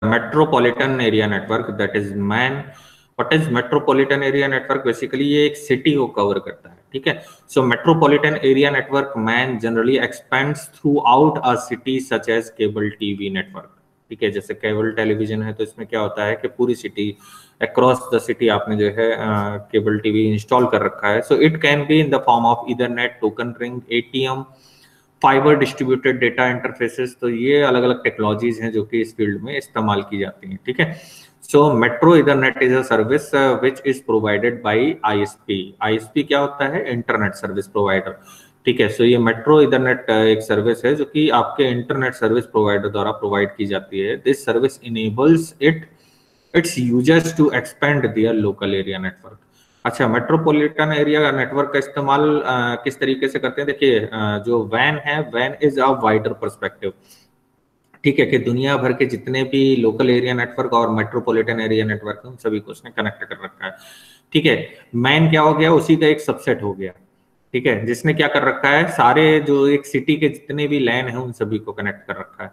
Metropolitan area network, that is MAN. What is metropolitan area network? Basically ये एक city को cover करता है, ठीक है। So metropolitan area network MAN generally expands throughout a city such as cable TV network, ठीक है। जैसे केबल टेलीविजन है तो इसमें क्या होता है कि पूरी सिटी, अक्रॉस द सिटी आपने जो है केबल टीवी इंस्टॉल कर रखा है। So it can be in the form of Ethernet, token ring, ATM, fibre distributed data interfaces. तो ये अलग अलग टेक्नोलॉजीज हैं जो कि इस फील्ड में इस्तेमाल की जाती हैं, ठीक है। So metro ethernet is a service which is provided by ISP. ISP क्या होता है? इंटरनेट सर्विस प्रोवाइडर, ठीक है। सो ये मेट्रो ईथरनेट एक सर्विस है जो कि आपके इंटरनेट सर्विस प्रोवाइडर द्वारा प्रोवाइड की जाती है। This service enables its users to expand their local area network. अच्छा, मेट्रोपॉलिटन एरिया नेटवर्क का इस्तेमाल किस तरीके से करते हैं? देखिए, जो वैन है, वैन इज अ वाइडर पर्सपेक्टिव, ठीक है, कि दुनिया भर के जितने भी लोकल एरिया नेटवर्क और मेट्रोपॉलिटन एरिया नेटवर्क है उन सभी को उसने कनेक्ट कर रखा है, ठीक है। मैन क्या हो गया? उसी का एक सबसेट हो गया, ठीक है, जिसने क्या कर रखा है? सारे जो एक सिटी के जितने भी लैन है उन सभी को कनेक्ट कर रखा है,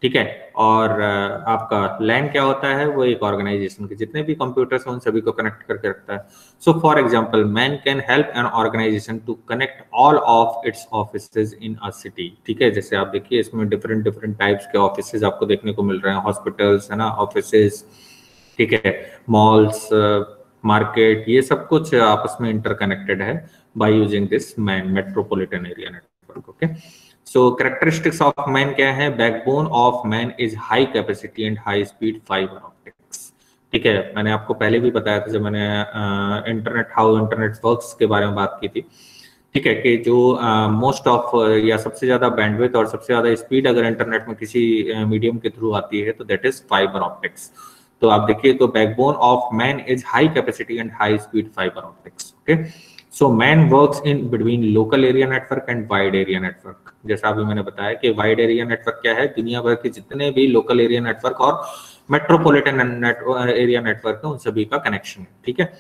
ठीक है। और आपका लैन क्या होता है? वो एक ऑर्गेनाइजेशन के जितने भी कंप्यूटर्स हैं उन सभी को कनेक्ट करके रखता है। So for example, MAN can help an organization to connect all of its offices in a city, ठीक है। जैसे आप देखिए इसमें डिफरेंट डिफरेंट टाइप्स के ऑफिसेज आपको देखने को मिल रहे हैं, हॉस्पिटल्स है ना, ऑफिसेज, ठीक है, मॉल्स, मार्केट, ये सब कुछ आपस में इंटरकनेक्टेड है by using this MAN metropolitan area network, okay. So characteristics of man क्या है? Backbone of man is high capacity and high speed fibre optics, ठीक है। मैंने आपको पहले भी बताया था जब मैंने इंटरनेट, हाउ इंटरनेट वर्क्स के बारे में बात की थी, ठीक है, कि जो मोस्ट ऑफ या सबसे ज्यादा बैंडविड्थ और सबसे ज्यादा स्पीड अगर इंटरनेट में किसी मीडियम के थ्रू आती है तो दैट इज फाइबर ऑप्टिक्स। तो आप देखिए, तो backbone of man is high capacity and high speed fibre optics, okay. So man works in between local area network and wide area network. जैसा अभी मैंने बताया कि वाइड एरिया नेटवर्क क्या है? दुनिया भर के जितने भी लोकल एरिया नेटवर्क और मेट्रोपॉलिटन एरिया नेटवर्क है उन सभी का कनेक्शन है, ठीक है।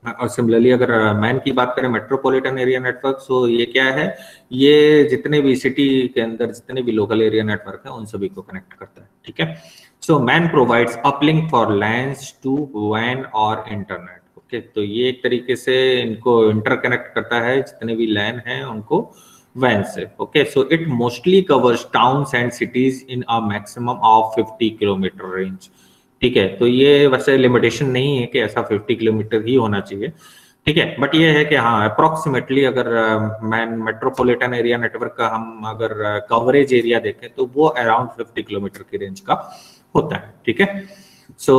और सिमिलरली अगर मैन की बात करें, मेट्रोपॉलिटन एरिया नेटवर्क, सो ये क्या है? ये जितने भी सिटी के अंदर जितने भी लोकल एरिया नेटवर्क है उन सभी को कनेक्ट करता है, ठीक है। So MAN provides uplink for LANs to वैन और इंटरनेट, ओके। तो ये एक तरीके से इनको इंटरकनेक्ट करता है, जितने भी लैन हैं उनको वैन से, okay. So it mostly covers towns and cities in a maximum of 50 kilometre range, ठीक है। तो ये वैसे लिमिटेशन नहीं है कि ऐसा 50 किलोमीटर ही होना चाहिए, ठीक है, बट ये है कि हाँ अप्रोक्सीमेटली अगर मैन मेट्रोपॉलिटन एरिया नेटवर्क का हम अगर कवरेज एरिया देखें तो वो अराउंड 50 किलोमीटर की रेंज का होता है, ठीक है। So,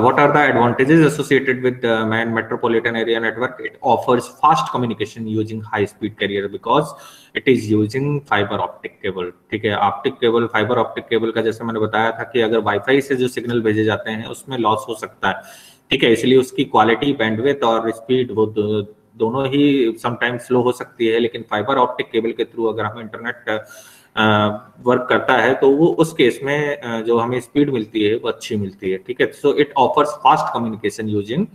what are the advantages associated with the man metropolitan area network? It offers fast communication using high-speed carrier because it is using fiber optic cable, ठीक है। Optic cable, fibre optic cable का जैसे मैंने बताया था कि अगर wifi से जो सिग्नल भेजे जाते हैं उसमें लॉस हो सकता है, ठीक है, इसलिए उसकी क्वालिटी, बैंडविड्थ और स्पीड वो दोनों ही समटाइम्स स्लो हो सकती है। लेकिन फाइबर ऑप्टिक केबल के थ्रू अगर हम इंटरनेट वर्क करता है तो वो उस केस में जो हमें स्पीड मिलती है वो अच्छी मिलती है, ठीक है। So it offers fast communication using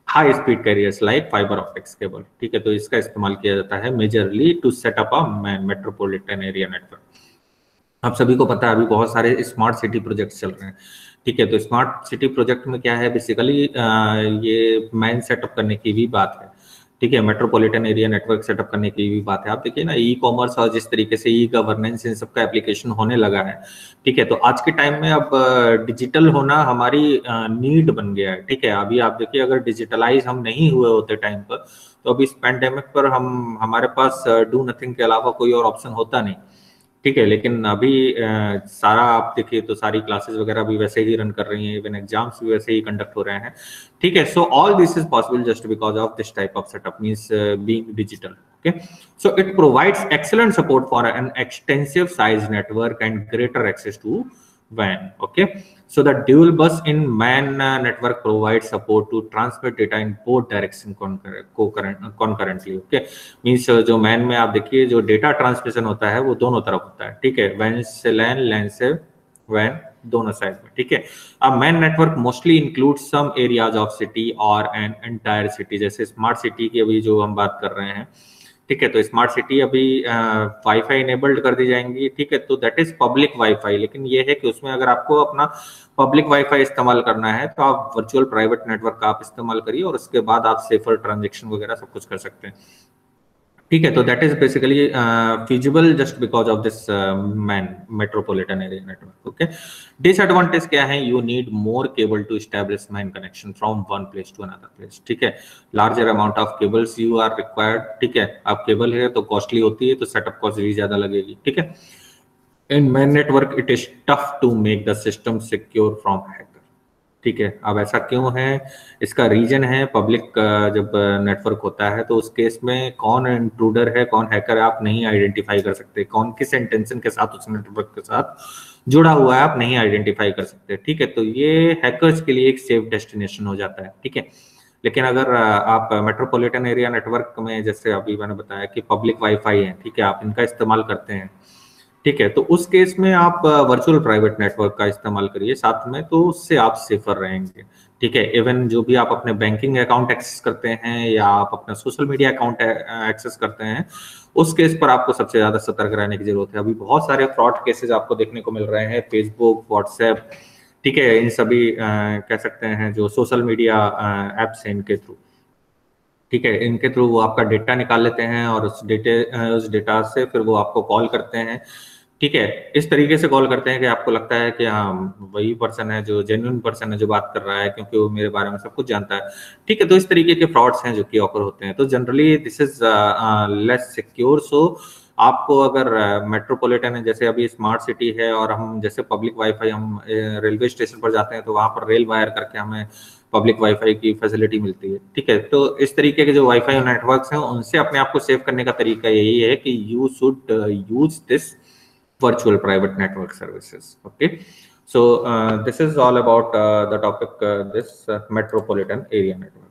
high speed carriers like fibre optics cable, ठीक है। तो इसका इस्तेमाल किया जाता है majorly to set up a metropolitan area network. आप सभी को पता है अभी बहुत सारे स्मार्ट सिटी प्रोजेक्ट चल रहे हैं, ठीक है। तो स्मार्ट सिटी प्रोजेक्ट में क्या है? बेसिकली ये मैन सेटअप करने की भी बात है, ठीक है, मेट्रोपॉलिटन एरिया नेटवर्क सेटअप करने की भी बात है। आप देखिए ना, ई कॉमर्स और जिस तरीके से ई गवर्नेंस इन सबका एप्लीकेशन होने लगा है, ठीक है। तो आज के टाइम में अब डिजिटल होना हमारी नीड बन गया है, ठीक है। अभी आप देखिए, अगर डिजिटलाइज हम नहीं हुए होते टाइम पर तो अभी इस पैंडेमिक पर हमारे पास डू नथिंग के अलावा कोई और ऑप्शन होता नहीं, ठीक है। लेकिन अभी सारा आप देखिए तो सारी क्लासेस वगैरह भी वैसे ही रन कर रही हैं, इवन एग्जाम्स भी वैसे ही कंडक्ट हो रहे हैं, ठीक है। So all this is possible just because of this type of setup, means being digital, okay. So it provides excellent support for an extensive size network and greater access to WAN, okay. So the dual bus in MAN network provides support to transmit data in both direction concurrently, okay. Means जो MAN में आप देखिए जो data transmission होता है वो दोनों तरफ होता है, ठीक है। WAN से LAN, LAN से WAN, दोनों साइड में, ठीक है। अब MAN network mostly include some areas of city और एन एंटायर सिटी। जैसे स्मार्ट सिटी की अभी जो हम बात कर रहे हैं, ठीक है। तो स्मार्ट सिटी अभी वाईफाई इनेबल्ड कर दी जाएंगी, ठीक है। तो दैट इज पब्लिक वाईफाई, लेकिन ये है कि उसमें अगर आपको अपना पब्लिक वाईफाई इस्तेमाल करना है तो आप वर्चुअल प्राइवेट नेटवर्क का आप इस्तेमाल करिए और उसके बाद आप सेफर ट्रांजेक्शन वगैरह सब कुछ कर सकते हैं, ठीक है। तो that is basically feasible just because of this MAN metropolitan area network, okay. Disadvantage क्या है? You need more cable to establish MAN connection from one place to another place, ठीक है। Larger amount of cables you are required, ठीक है। अब cable है तो costly होती है, तो सेटअप कॉस्ट भी ज्यादा लगेगी, ठीक है। In MAN network it is tough to make the system secure from hacker, ठीक है। अब ऐसा क्यों है? इसका रीजन है पब्लिक जब नेटवर्क होता है तो उस केस में कौन इंट्रूडर है कौन हैकर है आप नहीं आइडेंटिफाई कर सकते, कौन किस इंटेंशन के साथ उस नेटवर्क के साथ जुड़ा हुआ है आप नहीं आइडेंटिफाई कर सकते, ठीक है। तो ये हैकर्स के लिए एक सेफ डेस्टिनेशन हो जाता है, ठीक है। लेकिन अगर आप मेट्रोपॉलिटन एरिया नेटवर्क में, जैसे अभी मैंने बताया कि पब्लिक वाईफाई है, ठीक है, आप इनका इस्तेमाल करते हैं, ठीक है, तो उस केस में आप वर्चुअल प्राइवेट नेटवर्क का इस्तेमाल करिए साथ में, तो उससे आप सेफर रहेंगे, ठीक है। इवन जो भी आप अपने बैंकिंग अकाउंट एक्सेस करते हैं या आप अपना सोशल मीडिया अकाउंट एक्सेस करते हैं, उस केस पर आपको सबसे ज्यादा सतर्क रहने की जरूरत है। अभी बहुत सारे फ्रॉड केसेस आपको देखने को मिल रहे हैं, फेसबुक, व्हाट्सएप, ठीक है, इन सभी कह सकते हैं जो सोशल मीडिया एप्स हैं इनके थ्रू, ठीक है, इनके थ्रू वो आपका डेटा निकाल लेते हैं और उस डेटा से फिर वो आपको कॉल करते हैं, ठीक है। इस तरीके से कॉल करते हैं कि आपको लगता है कि हाँ वही पर्सन है जो जेन्युइन पर्सन है जो बात कर रहा है, क्योंकि वो मेरे बारे में सब कुछ जानता है, ठीक है। तो इस तरीके के फ्रॉड्स हैं जो कि ऑकर होते हैं, तो generally this is less secure. So आपको अगर मेट्रोपॉलिटन है, जैसे अभी स्मार्ट सिटी है और हम जैसे पब्लिक वाईफाई, हम रेलवे स्टेशन पर जाते हैं तो वहां पर रेल वायर करके हमें पब्लिक वाईफाई की फैसिलिटी मिलती है, ठीक है। तो इस तरीके के जो वाईफाई नेटवर्क्स हैं उनसे अपने आप को सेव करने का तरीका यही है कि you should use this virtual private network services, okay। So this is all about the topic, this metropolitan area network.